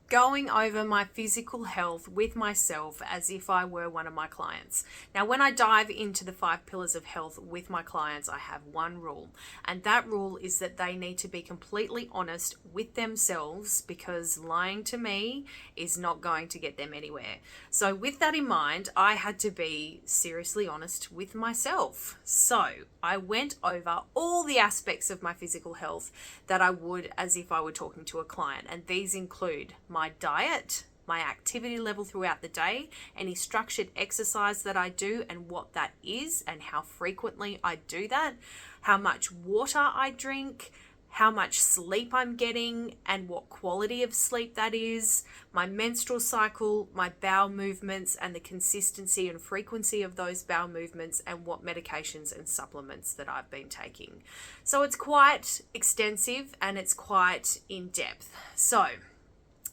going over my physical health with myself as if I were one of my clients. Now, when I dive into the 5 pillars of health with my clients, I have one rule, and that rule is that they need to be completely honest with themselves, because lying to me is not going to get them anywhere. So with that in mind, I had to be seriously honest with myself. So I went over all the aspects of my physical health that I would as if I were talking to a client, and these include my diet, my activity level throughout the day, any structured exercise that I do and what that is and how frequently I do that, how much water I drink, how much sleep I'm getting and what quality of sleep that is, my menstrual cycle, my bowel movements and the consistency and frequency of those bowel movements, and what medications and supplements that I've been taking. So it's quite extensive and it's quite in depth. So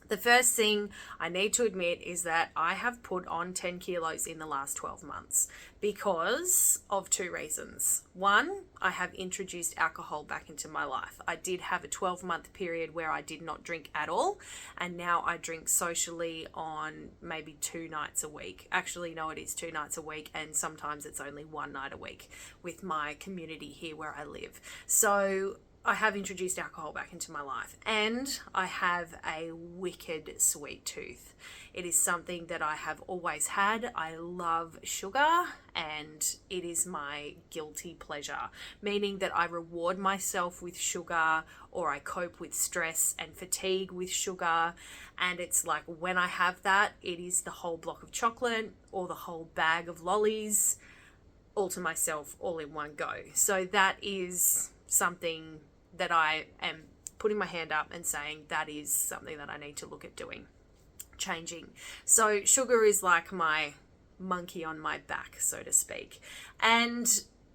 the first thing I need to admit is that I have put on 10 kilos in the last 12 months because of 2 reasons. One, I have introduced alcohol back into my life. I did have a 12-month period where I did not drink at all, and now I drink socially on maybe 2 nights a week. Actually, no, it is 2 nights a week, and sometimes it's only 1 night a week with my community here where I live. So I have introduced alcohol back into my life, and I have a wicked sweet tooth. It is something that I have always had. I love sugar, and it is my guilty pleasure, meaning that I reward myself with sugar, or I cope with stress and fatigue with sugar. And it's like when I have that, it is the whole block of chocolate or the whole bag of lollies all to myself, all in one go. So that is something that I am putting my hand up and saying that is something that I need to look at doing, changing. So sugar is like my monkey on my back, so to speak. And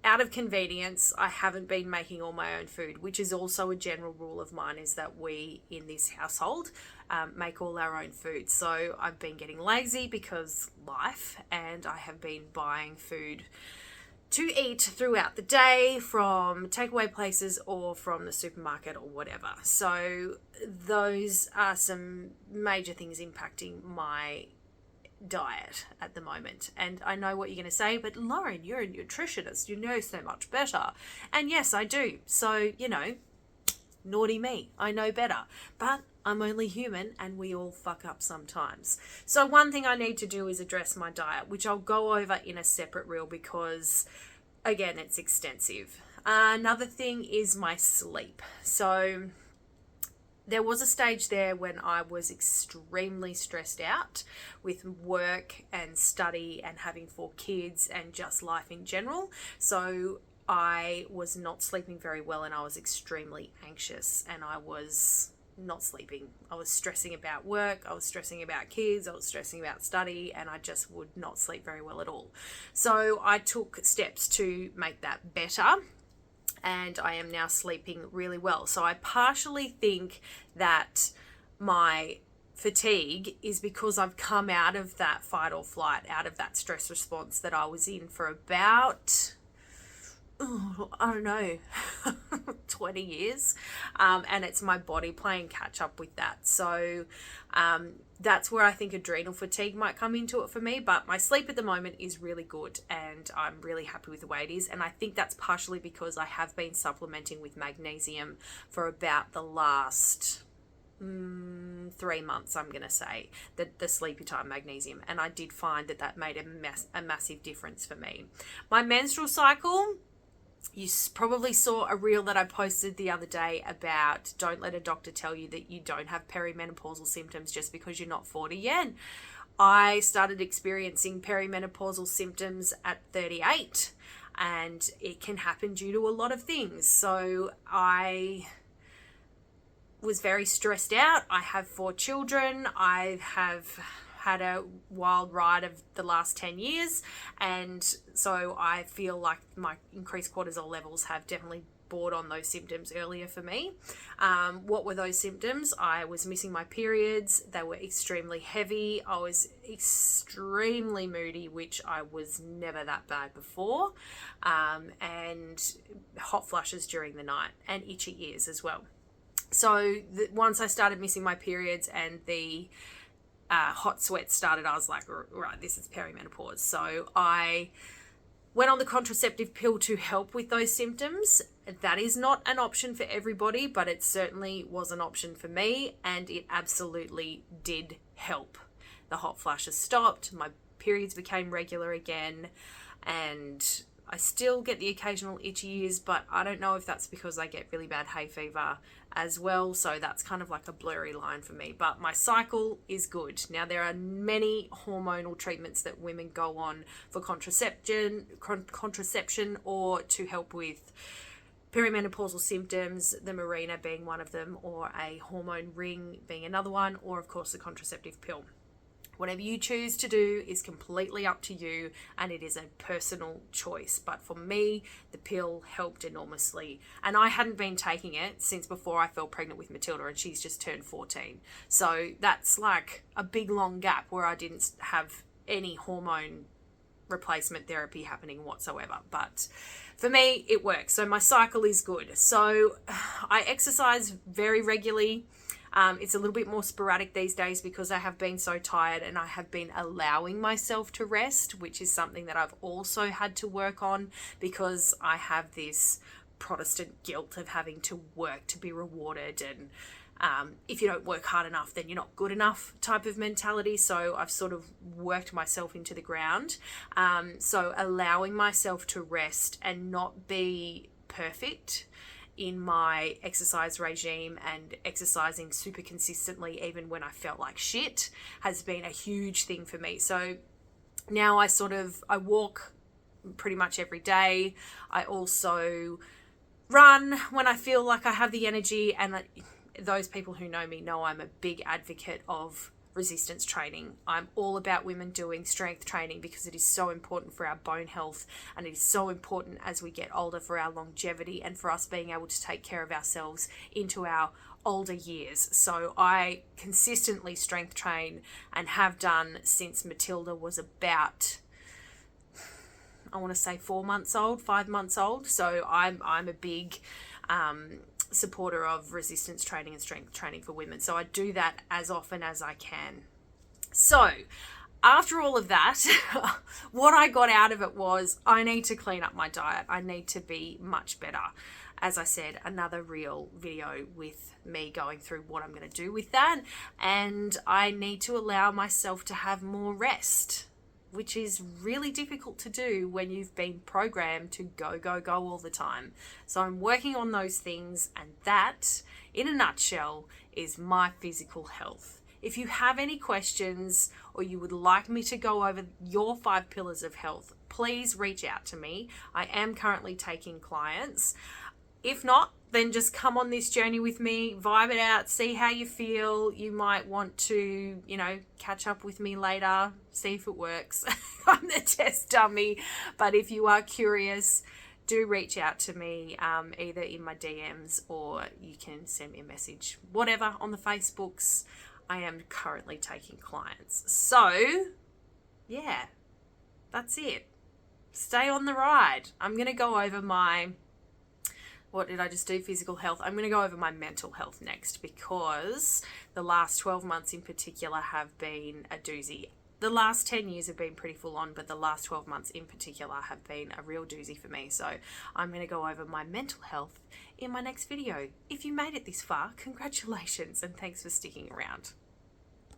out of convenience, I haven't been making all my own food, which is also a general rule of mine, is that we in this household make all our own food. So I've been getting lazy because life, and I have been buying food to eat throughout the day from takeaway places or from the supermarket or whatever. So those are some major things impacting my diet at the moment. And I know what you're going to say, but Lauren, you're a nutritionist, you know so much better. And yes, I do. So, naughty me, I know better. But I'm only human and we all fuck up sometimes. So one thing I need to do is address my diet, which I'll go over in a separate reel because, again, it's extensive. Another thing is my sleep. So there was a stage there when I was extremely stressed out with work and study and having 4 kids and just life in general. So I was not sleeping very well and I was extremely anxious and I was not sleeping. I was stressing about work, I was stressing about kids, I was stressing about study, and I just would not sleep very well at all. So I took steps to make that better, and I am now sleeping really well. So I partially think that my fatigue is because I've come out of that fight or flight, out of that stress response that I was in for about, I don't know, 20 years. And it's my body playing catch up with that. So that's where I think adrenal fatigue might come into it for me. But my sleep at the moment is really good and I'm really happy with the way it is. And I think that's partially because I have been supplementing with magnesium for about the last 3 months, I'm going to say, the sleepy time magnesium. And I did find that made a massive difference for me. My menstrual cycle, you probably saw a reel that I posted the other day about don't let a doctor tell you that you don't have perimenopausal symptoms just because you're not 40 yet. I started experiencing perimenopausal symptoms at 38 and it can happen due to a lot of things. So I was very stressed out. I have 4 children. I have had a wild ride of the last 10 years, and so I feel like my increased cortisol levels have definitely brought on those symptoms earlier for me. What were those symptoms? I was missing my periods. They were extremely heavy. I was extremely moody, which I was never that bad before, and hot flushes during the night and itchy ears as well. So once I started missing my periods and the hot sweats started, I was like, right, this is perimenopause. So I went on the contraceptive pill to help with those symptoms. That is not an option for everybody, but it certainly was an option for me, and it absolutely did help. The hot flashes stopped, my periods became regular again, and I still get the occasional itchy ears, but I don't know if that's because I get really bad hay fever as well. So that's kind of like a blurry line for me. But my cycle is good. Now, there are many hormonal treatments that women go on for contraception or to help with perimenopausal symptoms, the Mirena being one of them, or a hormone ring being another one, or of course the contraceptive pill. Whatever you choose to do is completely up to you, and it is a personal choice. But for me, the pill helped enormously. And I hadn't been taking it since before I fell pregnant with Matilda, and she's just turned 14. So that's like a big long gap where I didn't have any hormone replacement therapy happening whatsoever. But for me, it works. So my cycle is good. So I exercise very regularly. It's a little bit more sporadic these days because I have been so tired, and I have been allowing myself to rest, which is something that I've also had to work on because I have this Protestant guilt of having to work to be rewarded, and if you don't work hard enough, then you're not good enough type of mentality. So I've sort of worked myself into the ground. So allowing myself to rest and not be perfect in my exercise regime and exercising super consistently even when I felt like shit has been a huge thing for me. So now I walk pretty much every day. I also run when I feel like I have the energy, and those people who know me know I'm a big advocate of resistance training. I'm all about women doing strength training because it is so important for our bone health, and it is so important as we get older for our longevity and for us being able to take care of ourselves into our older years. So I consistently strength train and have done since Matilda was about, I want to say 4 months old, 5 months old. So I'm a big supporter of resistance training and strength training for women. So I do that as often as I can. So after all of that, what I got out of it was I need to clean up my diet. I need to be much better. As I said, another real video with me going through what I'm going to do with that. And I need to allow myself to have more rest, which is really difficult to do when you've been programmed to go, go, go all the time. So I'm working on those things, and that, in a nutshell, is my physical health. If you have any questions or you would like me to go over your 5 pillars of health, please reach out to me. I am currently taking clients. If not, then just come on this journey with me, vibe it out, see how you feel. You might want to, catch up with me later, see if it works. I'm the test dummy. But if you are curious, do reach out to me, either in my DMs or you can send me a message, whatever, on the Facebooks. I am currently taking clients. So, yeah, that's it. Stay on the ride. I'm going to go over what did I just do? Physical health. I'm going to go over my mental health next because the last 12 months in particular have been a doozy. The last 10 years have been pretty full on, but the last 12 months in particular have been a real doozy for me. So I'm going to go over my mental health in my next video. If you made it this far, congratulations and thanks for sticking around.